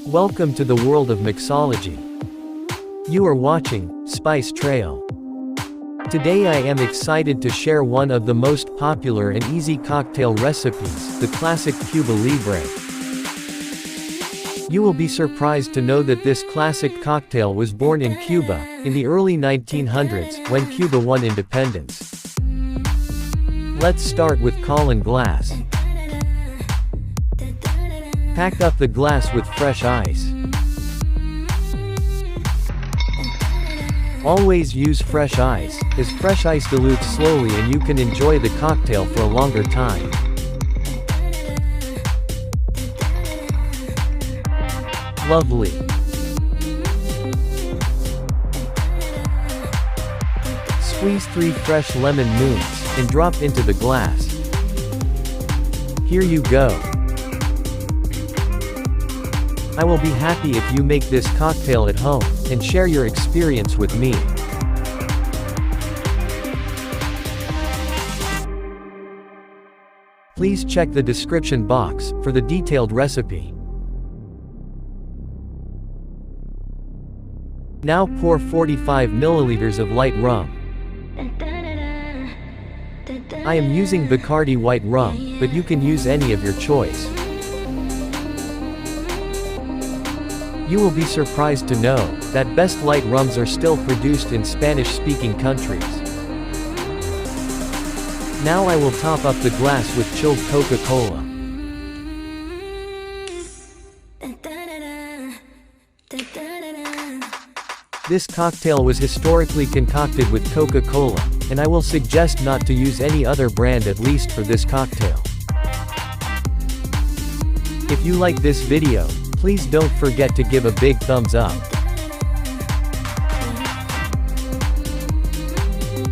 Welcome to the world of mixology. You are watching Spice Trail. Today I am excited to share one of the most popular and easy cocktail recipes, the classic Cuba Libre. You will be surprised to know that this classic cocktail was born in Cuba, in the early 1900s, when Cuba won independence. Let's start with Collin glass. Pack up the glass with fresh ice. Always use fresh ice, as fresh ice dilutes slowly and you can enjoy the cocktail for a longer time. Lovely. Squeeze 3 fresh lemon moons, and drop into the glass. Here you go. I will be happy if you make this cocktail at home, and share your experience with me. Please check the description box, for the detailed recipe. Now pour 45 milliliters of light rum. I am using Bacardi white rum, but you can use any of your choice. You will be surprised to know that best light rums are still produced in Spanish-speaking countries. Now I will top up the glass with chilled Coca-Cola. This cocktail was historically concocted with Coca-Cola, and I will suggest not to use any other brand at least for this cocktail. If you like this video, please don't forget to give a big thumbs up.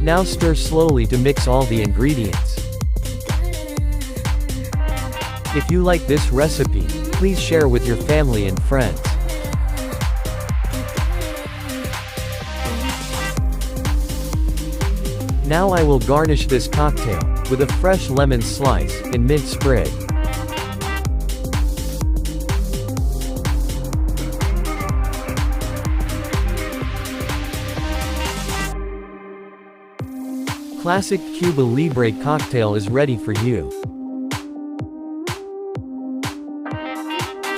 Now stir slowly to mix all the ingredients. If you like this recipe, please share with your family and friends. Now I will garnish this cocktail with a fresh lemon slice and mint sprig. Classic Cuba Libre cocktail is ready for you.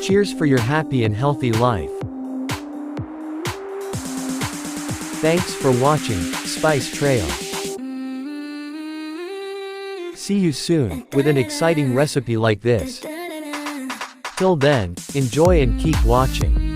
Cheers for your happy and healthy life. Thanks for watching Spice Trail. See you soon, with an exciting recipe like this. Till then, enjoy and keep watching.